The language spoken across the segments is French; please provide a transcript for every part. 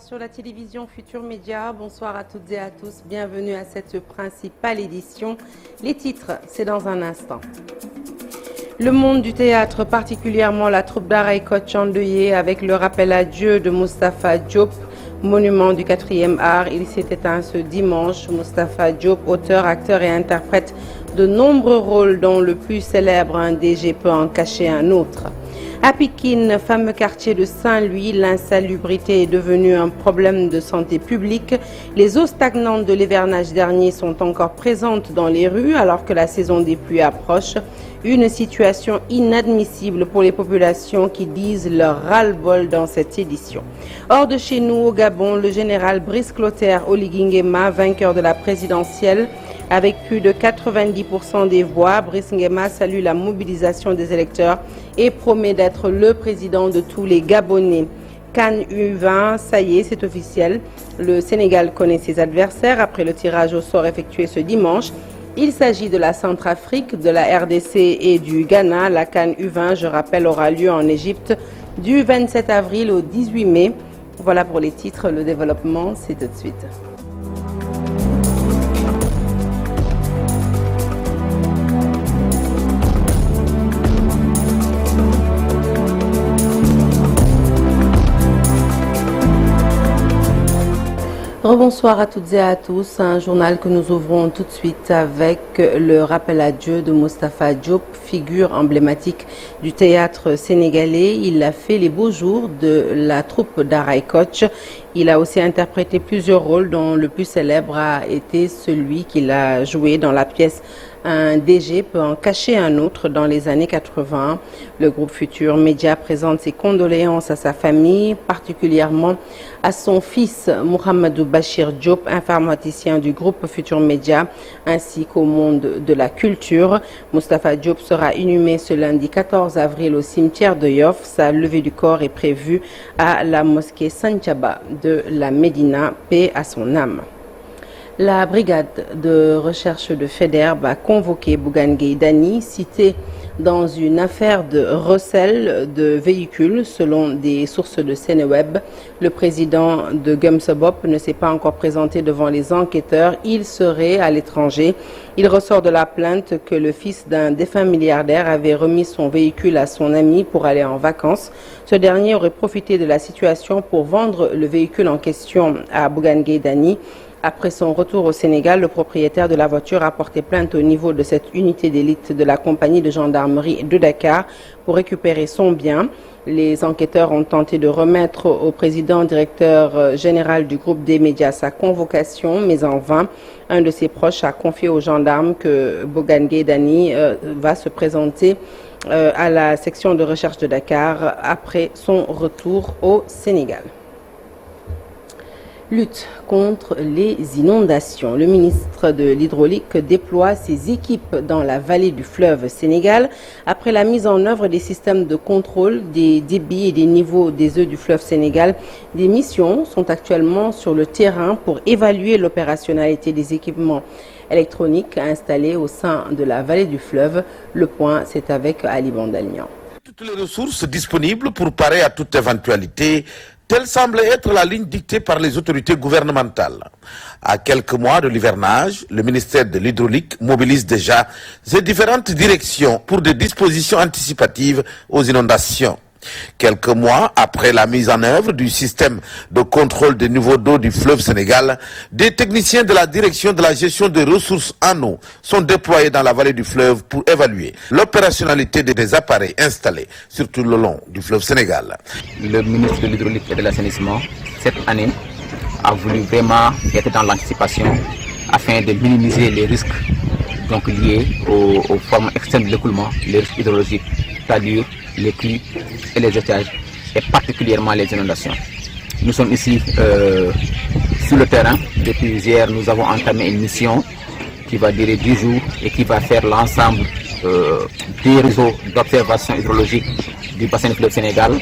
sur la télévision Futur Média. Bonsoir à toutes et à tous. Bienvenue à cette principale édition. Les titres, c'est dans un instant. Le monde du théâtre, particulièrement la troupe d'Ara Kocc endeuillée avec le rappel à Dieu de Moustapha Diop, monument du 4e art. Il s'est éteint ce dimanche. Moustapha Diop, auteur, acteur et interprète de nombreux rôles dont le plus célèbre, un DG peut en cacher un autre. À Pikine, fameux quartier de Saint-Louis, l'insalubrité est devenue un problème de santé publique. Les eaux stagnantes de l'hivernage dernier sont encore présentes dans les rues alors que la saison des pluies approche. Une situation inadmissible pour les populations qui disent leur ras-le-bol dans cette édition. Hors de chez nous, au Gabon, le général Brice Clotaire Oligui Nguema, vainqueur de la présidentielle, avec plus de 90% des voix, Brice Nguema salue la mobilisation des électeurs et promet d'être le président de tous les Gabonais. CAN U20, ça y est, c'est officiel. Le Sénégal connaît ses adversaires après le tirage au sort effectué ce dimanche. Il s'agit de la Centrafrique, de la RDC et du Ghana. La CAN U20, je rappelle, aura lieu en Égypte du 27 avril au 18 mai. Voilà pour les titres. Le développement, c'est tout de suite. Bonsoir à toutes et à tous, un journal que nous ouvrons tout de suite avec le rappel à Dieu de Moustapha Diop, figure emblématique du théâtre sénégalais. Il a fait les beaux jours de la troupe d'Ara Kocc. Il a aussi interprété plusieurs rôles dont le plus célèbre a été celui qu'il a joué dans la pièce Un DG peut en cacher un autre dans les années 80. Le groupe Futur Média présente ses condoléances à sa famille, particulièrement à son fils Mohamedou Bachir Diop, informaticien du groupe Futur Média, ainsi qu'au monde de la culture. Moustapha Diop sera inhumé ce lundi 14 avril au cimetière de Yoff. Sa levée du corps est prévue à la mosquée Santhiaba de la Médina, paix à son âme. La brigade de recherche de FEDERB a convoqué Bougane Gueye Dany, cité dans une affaire de recel de véhicules selon des sources de Seneweb. Le président de Gumsebop ne s'est pas encore présenté devant les enquêteurs. Il serait à l'étranger. Il ressort de la plainte que le fils d'un défunt milliardaire avait remis son véhicule à son ami pour aller en vacances. Ce dernier aurait profité de la situation pour vendre le véhicule en question à Bougane Gueye Dany. Après son retour au Sénégal, le propriétaire de la voiture a porté plainte au niveau de cette unité d'élite de la compagnie de gendarmerie de Dakar pour récupérer son bien. Les enquêteurs ont tenté de remettre au président directeur général du groupe des médias sa convocation, mais en vain. Un de ses proches a confié aux gendarmes que Bougane Gueye Dany va se présenter à la section de recherche de Dakar après son retour au Sénégal. Lutte contre les inondations. Le ministre de l'Hydraulique déploie ses équipes dans la vallée du fleuve Sénégal après la mise en œuvre des systèmes de contrôle des débits et des niveaux des eaux du fleuve Sénégal. Des missions sont actuellement sur le terrain pour évaluer l'opérationnalité des équipements électroniques installés au sein de la vallée du fleuve. Le point, c'est avec Ali Bandalian. Toutes les ressources disponibles pour parer à toute éventualité. Telle semble être la ligne dictée par les autorités gouvernementales. À quelques mois de l'hivernage, le ministère de l'Hydraulique mobilise déjà ses différentes directions pour des dispositions anticipatives aux inondations. Quelques mois après la mise en œuvre du système de contrôle des niveaux d'eau du fleuve Sénégal, des techniciens de la direction de la gestion des ressources en eau sont déployés dans la vallée du fleuve pour évaluer l'opérationnalité des appareils installés sur tout le long du fleuve Sénégal. Le ministre de l'Hydraulique et de l'Assainissement, cette année, a voulu vraiment être dans l'anticipation afin de minimiser les risques donc, liés aux formes externes de l'écoulement, les risques hydrologiques, c'est-à-dire les pluies et les étages, et particulièrement les inondations. Nous sommes ici sur le terrain. Depuis hier, nous avons entamé une mission qui va durer 10 jours et qui va faire l'ensemble des réseaux d'observation hydrologique du bassin du fleuve Sénégal.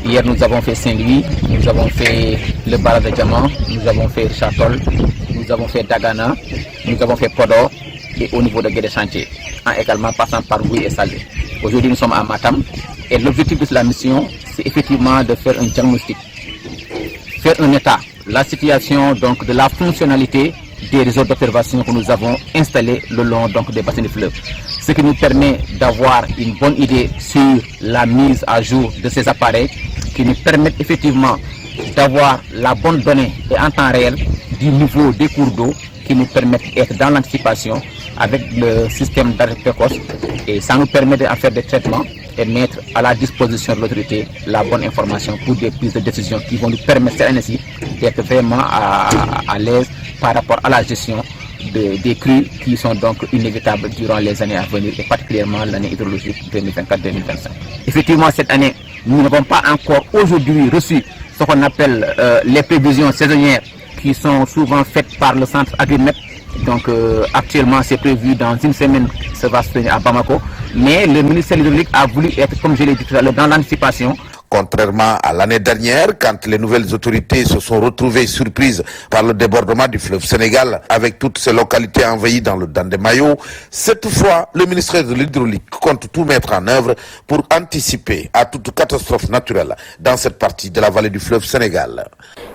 Hier, nous avons fait Saint-Louis, nous avons fait le barrage de Diamant, nous avons fait Chatol, nous avons fait Dagana, nous avons fait Podor et au niveau de Guédé-Chantier, en également passant par Gouy et Salé. Aujourd'hui, nous sommes à Matam et l'objectif de la mission, c'est effectivement de faire un diagnostic faire un état, la situation donc de la fonctionnalité des réseaux d'observation que nous avons installés le long donc des bassins de fleuve. Ce qui nous permet d'avoir une bonne idée sur la mise à jour de ces appareils qui nous permettent effectivement d'avoir la bonne donnée et en temps réel du niveau des cours d'eau qui nous permettent d'être dans l'anticipation avec le système d'alerte précoce et ça nous permet de faire des traitements et mettre à la disposition de l'autorité la bonne information pour des prises de décision qui vont nous permettre cette année-ci d'être vraiment à l'aise par rapport à la gestion des crues qui sont donc inévitables durant les années à venir et particulièrement l'année hydrologique 2024-2025. Effectivement, cette année, nous n'avons pas encore aujourd'hui reçu ce qu'on appelle les prévisions saisonnières qui sont souvent faites par le centre Agrimet. Donc actuellement c'est prévu dans une semaine, ça va se tenir à Bamako. Mais le ministère de l'Hydraulique a voulu être, comme je l'ai dit tout à l'heure, dans l'anticipation. Contrairement à l'année dernière, quand les nouvelles autorités se sont retrouvées surprises par le débordement du fleuve Sénégal avec toutes ces localités envahies dans le Dandemayo, cette fois, le ministère de l'Hydraulique compte tout mettre en œuvre pour anticiper à toute catastrophe naturelle dans cette partie de la vallée du fleuve Sénégal.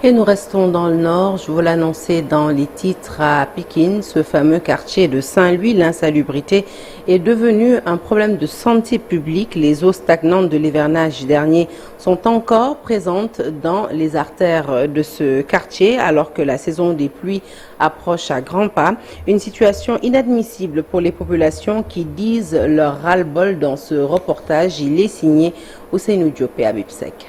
Et nous restons dans le nord, je vous l'annonçais dans les titres à Pikine, ce fameux quartier de Saint-Louis, l'insalubrité est devenu un problème de santé publique. Les eaux stagnantes de l'hivernage dernier sont encore présentes dans les artères de ce quartier alors que la saison des pluies approche à grands pas. Une situation inadmissible pour les populations qui disent leur ras-le-bol dans ce reportage. Il est signé Ousseynou Diop et Habib Sek.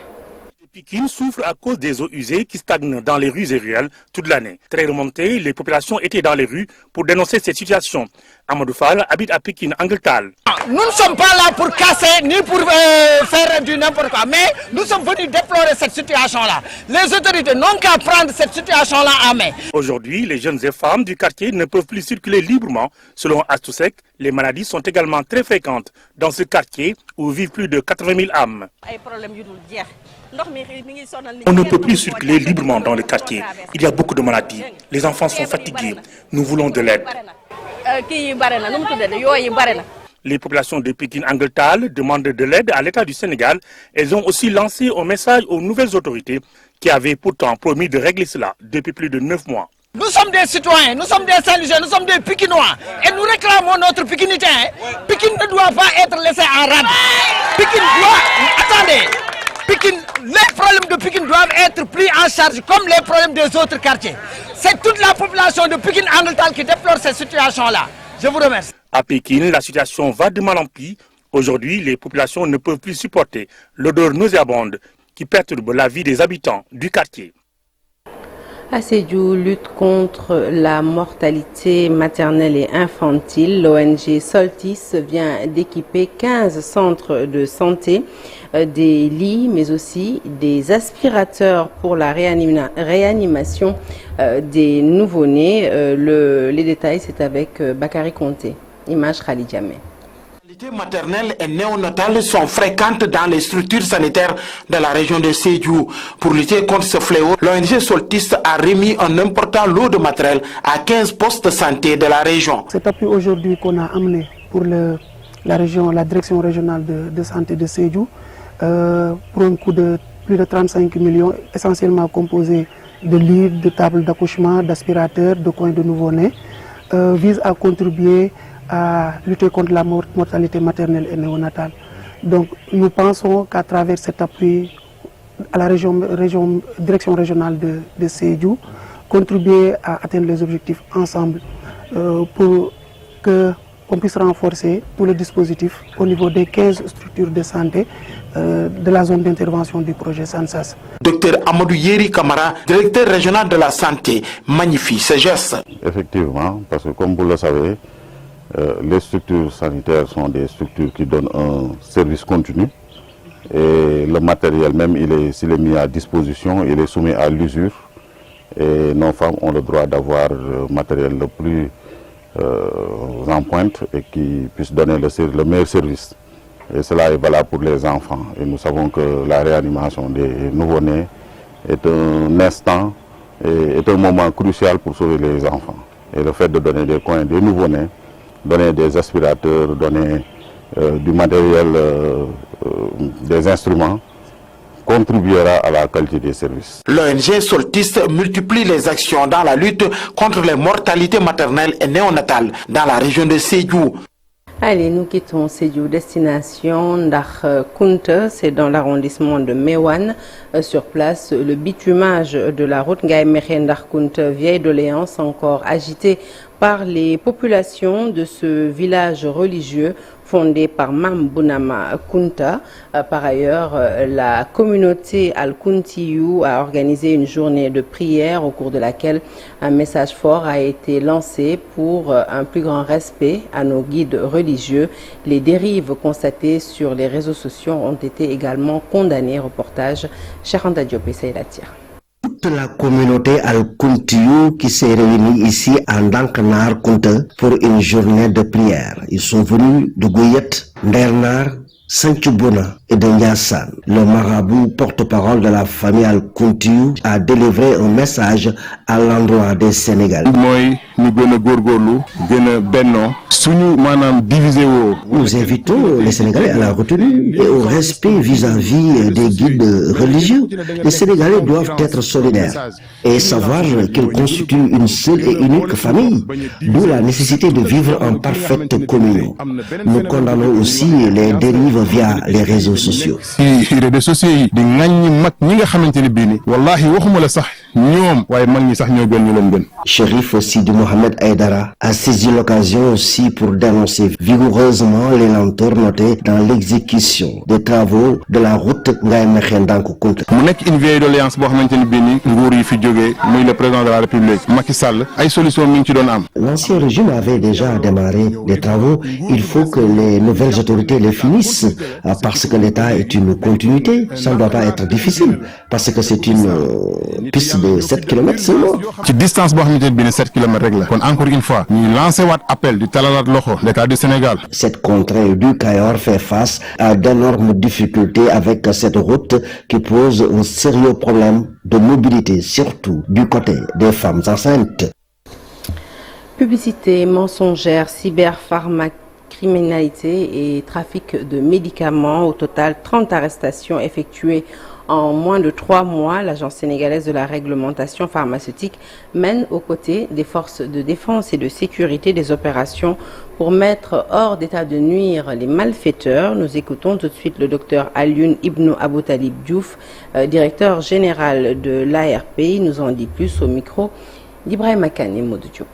Pikine souffre à cause des eaux usées qui stagnent dans les rues et ruelles toute l'année. Très remontées, les populations étaient dans les rues pour dénoncer cette situation. Amadou Fall habite à Pikine, Anguetal. Nous ne sommes pas là pour casser ni pour faire du n'importe quoi, mais nous sommes venus déplorer cette situation-là. Les autorités n'ont qu'à prendre cette situation-là en main. Aujourd'hui, les jeunes et femmes du quartier ne peuvent plus circuler librement. Selon Astousek, les maladies sont également très fréquentes dans ce quartier où vivent plus de 80 000 âmes. On ne peut plus circuler librement dans le quartier. Il y a beaucoup de maladies. Les enfants sont fatigués. Nous voulons de l'aide. Les populations de Pikine-Anguetal demandent de l'aide à l'État du Sénégal. Elles ont aussi lancé un message aux nouvelles autorités qui avaient pourtant promis de régler cela depuis plus de 9 mois. Nous sommes des citoyens, nous sommes des Saint-Louisiens, nous sommes des Pikinois et nous réclamons notre Pikinité. Pikine ne doit pas être laissé en rade. Pikine doit... Attendez, Pikine, les problèmes de Pikine doivent être pris en charge comme les problèmes des autres quartiers. C'est toute la population de Pikine-Anguetal qui déplore cette situation-là. Je vous remercie. À Pikine, la situation va de mal en pis. Aujourd'hui, les populations ne peuvent plus supporter l'odeur nauséabonde qui perturbe la vie des habitants du quartier. À Sédhiou, lutte contre la mortalité maternelle et infantile. L'ONG Soltis vient d'équiper 15 centres de santé, des lits, mais aussi des aspirateurs pour la réanimation des nouveau-nés. Les détails, c'est avec Bakary Conté. Image Khalid Diamé. Les mortalités maternelles et néonatales sont fréquentes dans les structures sanitaires de la région de Sédhiou. Pour lutter contre ce fléau, l'ONG Soltis a remis un important lot de matériel à 15 postes de santé de la région. Cet appui aujourd'hui qu'on a amené pour la direction régionale de santé de Sédhiou, pour un coût de plus de 35 millions, essentiellement composé de lits, de tables d'accouchement, d'aspirateurs, de coins de nouveau-nés, vise à contribuer à lutter contre la mortalité maternelle et néonatale. Donc nous pensons qu'à travers cet appui à la direction régionale de Sédhiou, contribuer à atteindre les objectifs ensemble pour qu'on puisse renforcer tout le dispositif au niveau des 15 structures de santé de la zone d'intervention du projet SANSAS. Docteur Amadou Yeri Kamara, directeur régional de la santé, magnifie ce geste. Effectivement, parce que comme vous le savez, les structures sanitaires sont des structures qui donnent un service continu et le matériel même, s'il est mis à disposition, il est soumis à l'usure et nos femmes ont le droit d'avoir le matériel le plus en pointe et qui puisse donner le meilleur service. Et cela est valable pour les enfants. Et nous savons que la réanimation des nouveau-nés est un instant et est un moment crucial pour sauver les enfants. Et le fait de donner des coins des nouveau-nés, donner des aspirateurs, donner du matériel, des instruments, contribuera à la qualité des services. L'ONG Soltis multiplie les actions dans la lutte contre les mortalités maternelles et néonatales dans la région de Sédhiou. Allez, nous quittons Sédhiou, destination Ndar Kounta, c'est dans l'arrondissement de Meouane. Sur place, le bitumage de la route Ngaye Mékhé Ndar Kounta, vieille doléance encore agitée par les populations de ce village religieux fondé par Mam Bounama Kounta. Par ailleurs, la communauté Al-Kountiou a organisé une journée de prière au cours de laquelle un message fort a été lancé pour un plus grand respect à nos guides religieux. Les dérives constatées sur les réseaux sociaux ont été également condamnées. Reportage Cheikh Anta Diop et Seyla Tire. Toute la communauté Al-Kountiou qui s'est réunie ici à Ndankanar Kounta pour une journée de prière. Ils sont venus de Gouyet, Ndernar, Saint-Tchoubona et de Ndiassane. Le marabout porte-parole de la famille Al-Kountiou a délivré un message à l'endroit des Sénégalais. Nous invitons les Sénégalais à la retenue et au respect vis-à-vis des guides religieux. Les Sénégalais doivent être solidaires et savoir qu'ils constituent une seule et unique famille, d'où la nécessité de vivre en parfaite communion. Nous condamnons aussi les dérives via les réseaux sociaux. Chérif Sidi Mohamed Aïdara a saisi l'occasion aussi pour dénoncer vigoureusement les lenteurs notées dans l'exécution des travaux de la route Ngaye Mékhé Ndankou Kounta. Une vieille doléance le président de la République Macky Sall ay solution mi ngi ci doon am. L'ancien régime avait déjà démarré des travaux. Il faut que les nouvelles autorités les finissent parce que l'État est une continuité. Ça ne doit pas être difficile parce que c'est une piste de 7 km seulement. Ci distance boo xamante ne 7 km rek la. Kon encore une fois ñu lancé waat appel du talalat loxo l'État du Sénégal. Cette contrée du Cayor fait face à d'énormes difficultés avec cette route qui pose un sérieux problème de mobilité, surtout du côté des femmes enceintes. Publicité mensongère, cyberpharmacriminalité et trafic de médicaments. Au total, 30 arrestations effectuées en moins de 3 mois. L'Agence sénégalaise de la réglementation pharmaceutique mène aux côtés des forces de défense et de sécurité des opérations pour mettre hors d'état de nuire les malfaiteurs. Nous écoutons tout de suite le docteur Alioune Ibnou Aboutalib Diouf, directeur général de l'ARP. Il nous en dit plus au micro d'Ibrahim Akane et Modou Diop.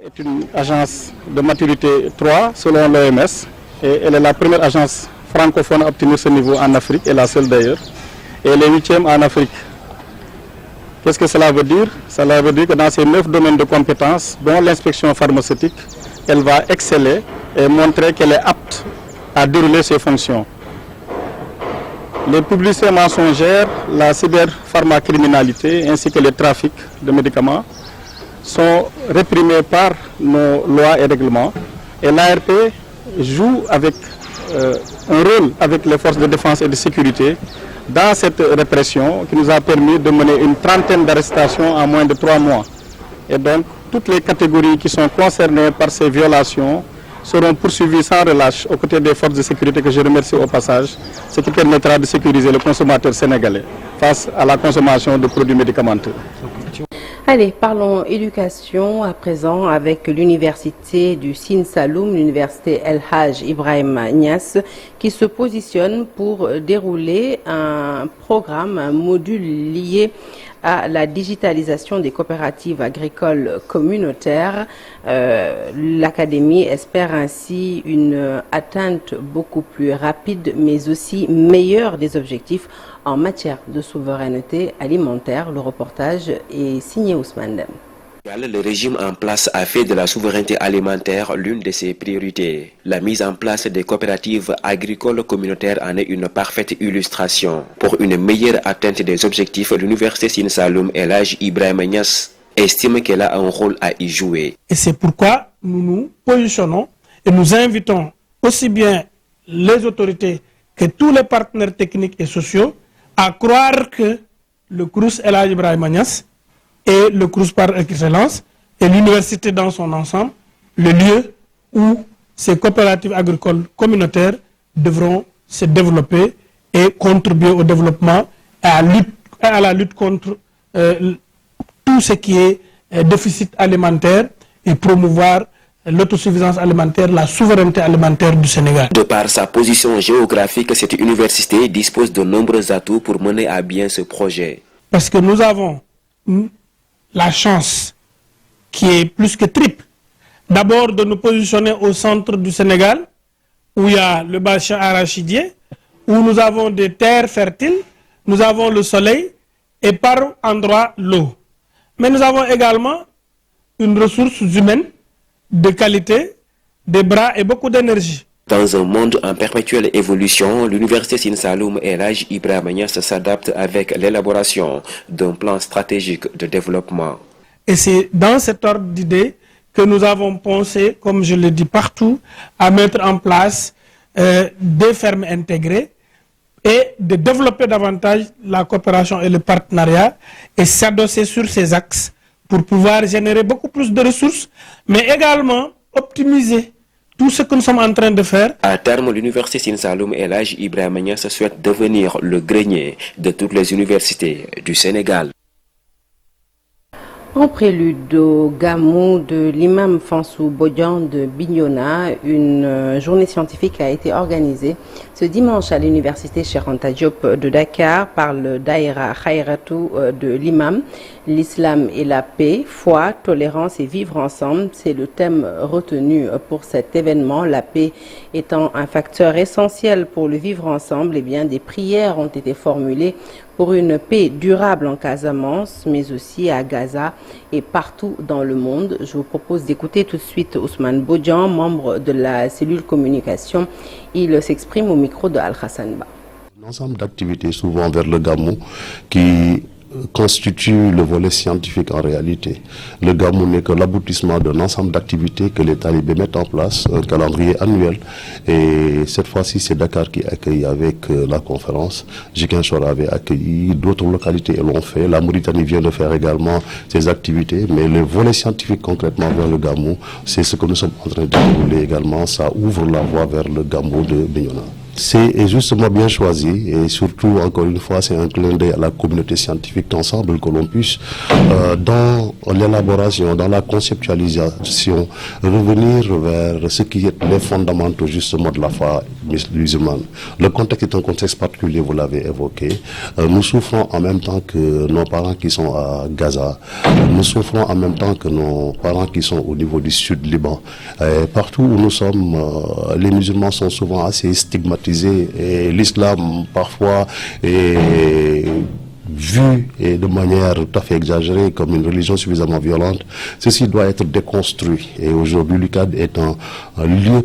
C'est une agence de maturité 3 selon l'OMS et elle est la première agence francophone à obtenir ce niveau en Afrique et la seule d'ailleurs. Et elle est 8e en Afrique. Qu'est-ce que cela veut dire? Cela veut dire que dans ces 9 domaines de compétences, dont l'inspection pharmaceutique, elle va exceller et montrer qu'elle est apte à dérouler ses fonctions. Les publicités mensongères, la cyberpharmacriminalité ainsi que les trafics de médicaments sont réprimés par nos lois et règlements. Et l'ARP joue avec un rôle avec les forces de défense et de sécurité dans cette répression qui nous a permis de mener une trentaine d'arrestations en moins de 3 mois. Et donc, toutes les catégories qui sont concernées par ces violations seront poursuivies sans relâche aux côtés des forces de sécurité que je remercie au passage, ce qui permettra de sécuriser le consommateur sénégalais face à la consommation de produits médicamenteux. Allez, parlons éducation à présent avec l'université du Sine Saloum, l'université El Hadj Ibrahim Niass, qui se positionne pour dérouler un programme, un module lié à la digitalisation des coopératives agricoles communautaires. L'Académie espère ainsi une atteinte beaucoup plus rapide, mais aussi meilleure des objectifs en matière de souveraineté alimentaire. Le reportage est signé Ousmane Dem. Le régime en place a fait de la souveraineté alimentaire l'une de ses priorités. La mise en place des coopératives agricoles communautaires en est une parfaite illustration. Pour une meilleure atteinte des objectifs, l'université Sine Saloum El Hadj Ibrahim Niass estime qu'elle a un rôle à y jouer. Et c'est pourquoi nous nous positionnons et nous invitons aussi bien les autorités que tous les partenaires techniques et sociaux à croire que le CROUS El Hadj Ibrahim Niass et le CROUS par excellence et l'université dans son ensemble, le lieu où ces coopératives agricoles communautaires devront se développer et contribuer au développement à la lutte contre tout ce qui est déficit alimentaire et promouvoir l'autosuffisance alimentaire, la souveraineté alimentaire du Sénégal. De par sa position géographique, cette université dispose de nombreux atouts pour mener à bien ce projet. Parce que nous avons la chance qui est plus que triple. D'abord de nous positionner au centre du Sénégal, où il y a le bassin arachidien, où nous avons des terres fertiles, nous avons le soleil et par endroits l'eau. Mais nous avons également une ressource humaine de qualité, des bras et beaucoup d'énergie. Dans un monde en perpétuelle évolution, l'université Sine Saloum El Hadji Ibrahima Niass s'adapte avec l'élaboration d'un plan stratégique de développement. Et c'est dans cet ordre d'idée que nous avons pensé, comme je le dis partout, à mettre en place des fermes intégrées et de développer davantage la coopération et le partenariat et s'adosser sur ces axes pour pouvoir générer beaucoup plus de ressources, mais également optimiser tout ce que nous sommes en train de faire. À terme, l'université Sine Saloum El Hadji Ibrahima Niass souhaite devenir le grenier de toutes les universités du Sénégal. En prélude au Gamou de l'imam Fansou Bodian de Bignona, une journée scientifique a été organisée ce dimanche à l'université Cheikh Anta Diop de Dakar par le Daïra Khairatou de l'imam. L'islam et la paix, foi, tolérance et vivre ensemble, c'est le thème retenu pour cet événement. La paix étant un facteur essentiel pour le vivre ensemble, eh bien, des prières ont été formulées pour une paix durable en Casamance, mais aussi à Gaza et partout dans le monde. Je vous propose d'écouter tout de suite Ousmane Bodian, membre de la cellule communication. Il s'exprime au micro de Al-Hassan Ba. Un ensemble d'activités souvent vers le Gamou qui constitue le volet scientifique en réalité. Le Gamou n'est que l'aboutissement d'un ensemble d'activités que les talibés mettent en place, un calendrier annuel. Et cette fois-ci, c'est Dakar qui accueille avec la conférence. Ziguinchor avait accueilli, d'autres localités l'ont fait. La Mauritanie vient de faire également ses activités. Mais le volet scientifique concrètement vers le Gamou, c'est ce que nous sommes en train de dérouler également. Ça ouvre la voie vers le Gamou de Bignona. C'est justement bien choisi et surtout, encore une fois, c'est un clin d'œil à la communauté scientifique d'ensemble que l'on puisse, dans l'élaboration, dans la conceptualisation, revenir vers ce qui est les fondamentaux justement de la foi musulmane. Le contexte est un contexte particulier, vous l'avez évoqué. Nous souffrons en même temps que nos parents qui sont à Gaza. Nous souffrons en même temps que nos parents qui sont au niveau du sud Liban. Partout où nous sommes, les musulmans sont souvent assez stigmatisés. Et l'islam parfois est vu et de manière tout à fait exagérée comme une religion suffisamment violente. Ceci doit être déconstruit et aujourd'hui l'UCAD est un lieu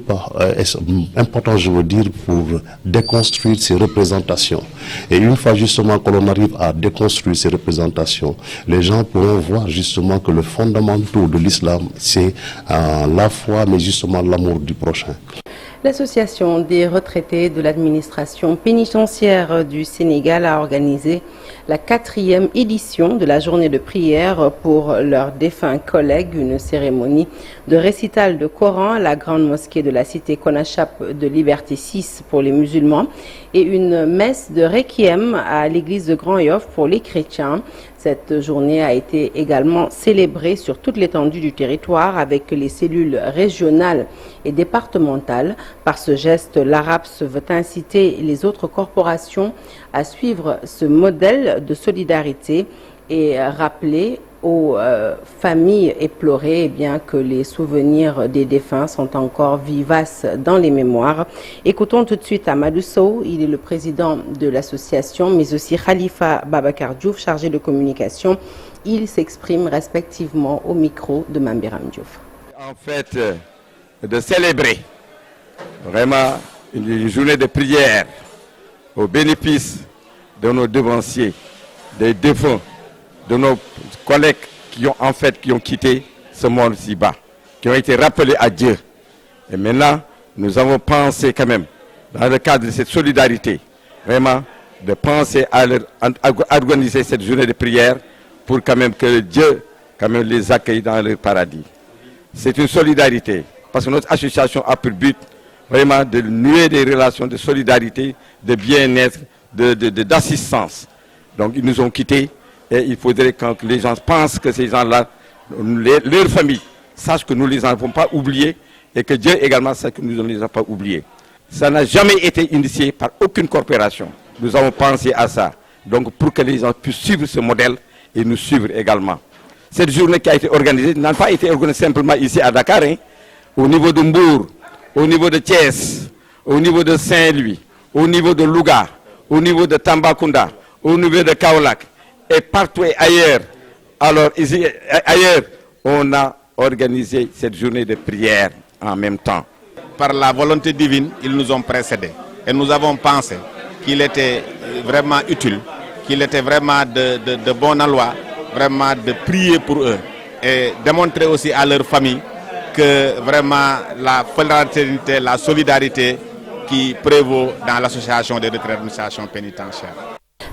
important, je veux dire, pour déconstruire ces représentations. Et une fois justement que l'on arrive à déconstruire ces représentations, les gens pourront voir justement que le fondamental de l'islam c'est la foi mais justement l'amour du prochain. L'association des retraités de l'administration pénitentiaire du Sénégal a organisé la 4e édition de la journée de prière pour leurs défunts collègues, une cérémonie de récital de Coran à la grande mosquée de la cité Konachap de Liberté 6 pour les musulmans et une messe de requiem à l'église de Grand-Yoff pour les chrétiens. Cette journée a été également célébrée sur toute l'étendue du territoire avec les cellules régionales et départementales. Par ce geste, l'ARAPS veut inciter les autres corporations à suivre ce modèle de solidarité et rappeler aux familles éplorées bien que les souvenirs des défunts sont encore vivaces dans les mémoires. Écoutons tout de suite Amadou Sow, il est le président de l'association, mais aussi Khalifa Babakar Diouf, chargé de communication. Ils s'expriment respectivement au micro de Mambiram Diouf. En fait, de célébrer vraiment une journée de prière au bénéfice de nos devanciers, des défunts, de nos collègues qui ont quitté ce monde si bas, qui ont été rappelés à Dieu. Et maintenant, nous avons pensé quand même, dans le cadre de cette solidarité, vraiment de penser à organiser cette journée de prière pour quand même que Dieu quand même les accueille dans le paradis. C'est une solidarité, parce que notre association a pour but vraiment de nouer des relations de solidarité, de bien-être, d'assistance. Donc ils nous ont quittés et il faudrait que les gens pensent que ces gens-là, leurs familles, sachent que nous ne les avons pas oubliés et que Dieu également sache que nous ne les avons pas oubliés. Ça n'a jamais été initié par aucune corporation. Nous avons pensé à ça. Donc pour que les gens puissent suivre ce modèle et nous suivre également. Cette journée qui a été organisée n'a pas été organisée simplement ici à Dakar, hein, au niveau de Mbour, au niveau de Thiès, au niveau de Saint-Louis, au niveau de Louga, au niveau de Tambacounda, au niveau de Kaolack et partout et ailleurs. Alors ici, ailleurs, on a organisé cette journée de prière en même temps. Par la volonté divine, ils nous ont précédés et nous avons pensé qu'il était vraiment utile, qu'il était vraiment de bon aloi, vraiment de prier pour eux et démontrer aussi à leur famille que vraiment la fraternité, la solidarité qui prévaut dans l'association des retraités d'administration pénitentiaire.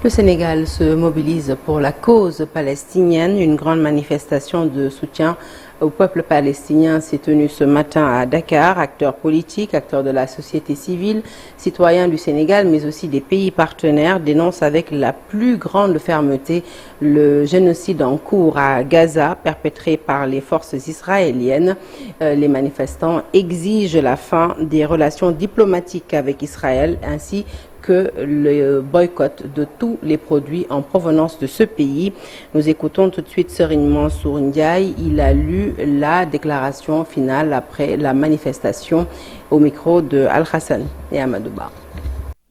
Le Sénégal se mobilise pour la cause palestinienne. Une grande manifestation de soutien au peuple palestinien s'est tenue ce matin à Dakar. Acteurs politiques, acteurs de la société civile, citoyens du Sénégal, mais aussi des pays partenaires dénoncent avec la plus grande fermeté le génocide en cours à Gaza, perpétré par les forces israéliennes. Les manifestants exigent la fin des relations diplomatiques avec Israël ainsi que le boycott de tous les produits en provenance de ce pays. Nous écoutons tout de suite Serigne Mansour Ndiaye. Il a lu la déclaration finale après la manifestation au micro de Al-Hassan et Amadouba.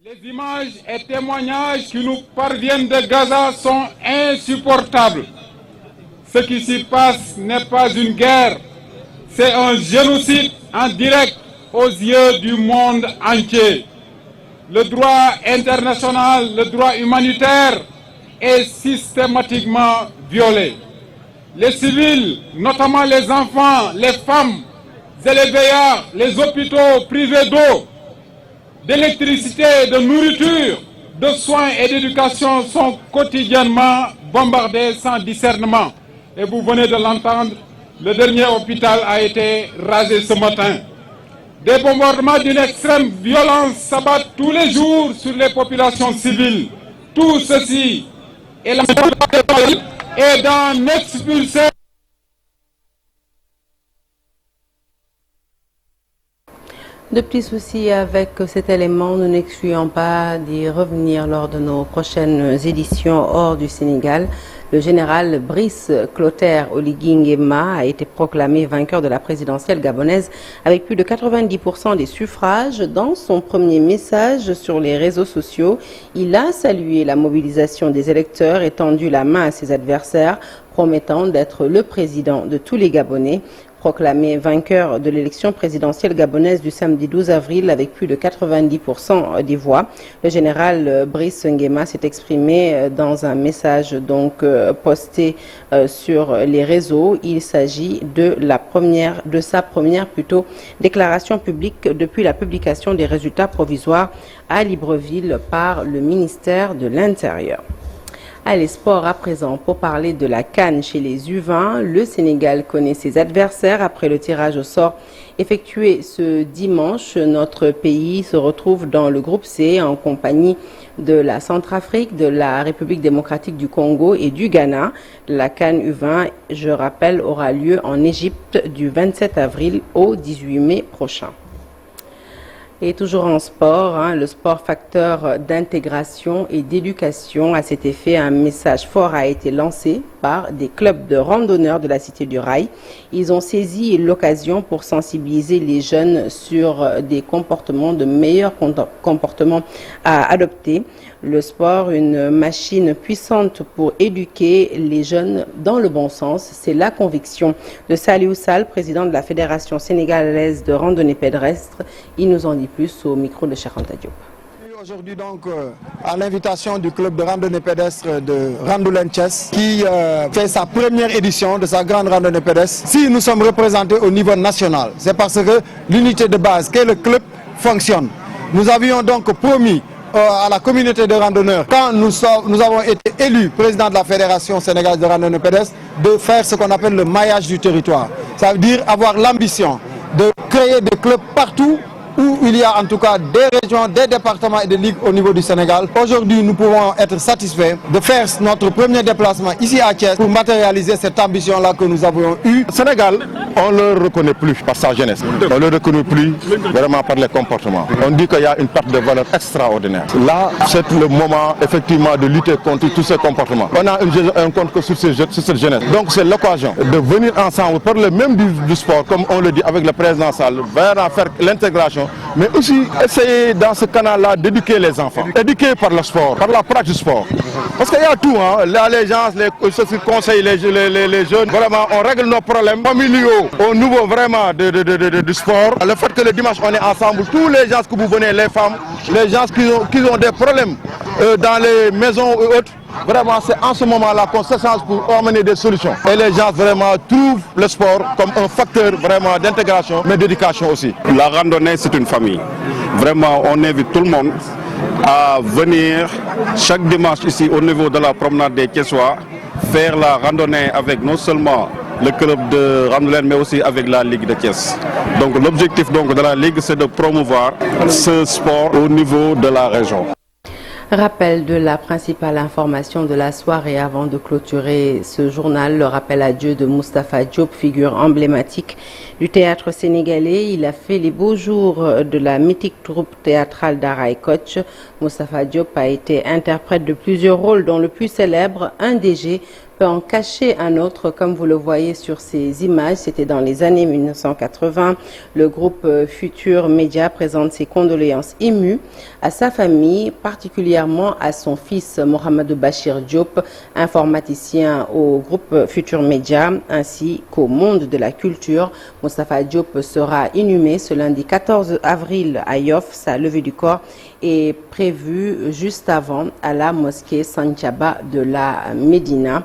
Les images et témoignages qui nous parviennent de Gaza sont insupportables. Ce qui s'y passe n'est pas une guerre, c'est un génocide en direct aux yeux du monde entier. Le droit international, le droit humanitaire est systématiquement violé. Les civils, notamment les enfants, les femmes et les vieillards, les hôpitaux privés d'eau, d'électricité, de nourriture, de soins et d'éducation sont quotidiennement bombardés sans discernement. Et vous venez de l'entendre, le dernier hôpital a été rasé ce matin. Des bombardements d'une extrême violence s'abattent tous les jours sur les populations civiles. Tout ceci est la et d'en expulser. De petits soucis avec cet élément, nous n'excluons pas d'y revenir lors de nos prochaines éditions hors du Sénégal. Le général Brice Clotaire Oligui Nguema a été proclamé vainqueur de la présidentielle gabonaise avec plus de 90% des suffrages. Dans son premier message sur les réseaux sociaux, il a salué la mobilisation des électeurs et tendu la main à ses adversaires, promettant d'être le président de tous les Gabonais. Proclamé vainqueur de l'élection présidentielle gabonaise du samedi 12 avril avec plus de 90% des voix, le général Brice Nguema s'est exprimé dans un message posté sur les réseaux. Il s'agit de sa première déclaration publique depuis la publication des résultats provisoires à Libreville par le ministère de l'Intérieur. Allez, sport à présent. Pour parler de la CAN chez les U20, le Sénégal connaît ses adversaires. Après le tirage au sort effectué ce dimanche, notre pays se retrouve dans le groupe C en compagnie de la Centrafrique, de la République démocratique du Congo et du Ghana. La CAN U20, je rappelle, aura lieu en Égypte du 27 avril au 18 mai prochain. Et toujours en sport, le sport facteur d'intégration et d'éducation. À cet effet, un message fort a été lancé par des clubs de randonneurs de la Cité du Rail. Ils ont saisi l'occasion pour sensibiliser les jeunes sur des comportements, de meilleurs comportements à adopter. Le sport, une machine puissante pour éduquer les jeunes dans le bon sens. C'est la conviction de Saliou Sall, président de la Fédération sénégalaise de randonnée pédestre. Il nous en dit plus au micro de Cheikh Anta Diop. Aujourd'hui donc à l'invitation du club de randonnée pédestre de Randoulen-Thiès qui fait sa première édition de sa grande randonnée pédestre. Si nous sommes représentés au niveau national, c'est parce que l'unité de base qu'est le club fonctionne. Nous avions donc promis à la communauté de randonneurs, quand nous avons été élus président de la Fédération sénégalaise de randonnée pédestre, de faire ce qu'on appelle le maillage du territoire. Ça veut dire avoir l'ambition de créer des clubs partout où il y a en tout cas des régions, des départements et des ligues au niveau du Sénégal. Aujourd'hui, nous pouvons être satisfaits de faire notre premier déplacement ici à Thiès pour matérialiser cette ambition-là que nous avons eue. Le Sénégal, on ne le reconnaît plus par sa jeunesse. On ne le reconnaît plus vraiment par les comportements. On dit qu'il y a une perte de valeur extraordinaire. Là, c'est le moment effectivement de lutter contre tous ces comportements. On a un compte que sur cette jeunesse. Donc c'est l'occasion de venir ensemble, parler même du sport, comme on le dit avec le président Sall, vers faire l'intégration, mais aussi essayer dans ce canal-là d'éduquer les enfants. Éduquer par le sport, par la pratique du sport. Parce qu'il y a tout, hein. Là, les gens, ceux qui conseillent les jeunes, vraiment, on règle nos problèmes familiaux au niveau vraiment du sport. Le fait que le dimanche, on est ensemble, tous les gens que vous venez, les femmes, les gens qui ont des problèmes dans les maisons et autres, vraiment, c'est en ce moment-là qu'on s'échange pour amener des solutions. Et les gens vraiment trouvent le sport comme un facteur vraiment d'intégration, mais d'éducation aussi. La randonnée, c'est une famille. Vraiment, on invite tout le monde à venir chaque dimanche ici au niveau de la promenade des Thiessois, faire la randonnée avec non seulement le club de randonnée, mais aussi avec la Ligue de Thiès. Donc l'objectif de la Ligue, c'est de promouvoir ce sport au niveau de la région. Rappel de la principale information de la soirée avant de clôturer ce journal, le rappel à Dieu de Moustapha Diop, figure emblématique du théâtre sénégalais. Il a fait les beaux jours de la mythique troupe théâtrale d'Ara et Coach. Moustapha Diop a été interprète de plusieurs rôles, dont le plus célèbre, un DG, peut en cacher un autre, comme vous le voyez sur ces images. C'était dans les années 1980. Le groupe Futur Média présente ses condoléances émues à sa famille, particulièrement à son fils Mohamedou Bachir Diop, informaticien au groupe Futur Média, ainsi qu'au monde de la culture. Moustapha Diop sera inhumé ce lundi 14 avril à Yoff. Sa levée du corps est prévue juste avant à la mosquée Santhiaba de la Médina.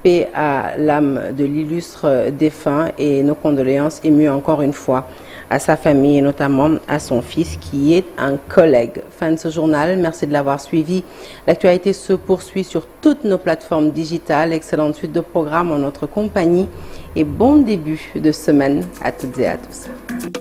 Paix à l'âme de l'illustre défunt et nos condoléances émues encore une fois à sa famille et notamment à son fils qui est un collègue. Fin de ce journal, merci de l'avoir suivi. L'actualité se poursuit sur toutes nos plateformes digitales. Excellente suite de programmes en notre compagnie et bon début de semaine à toutes et à tous.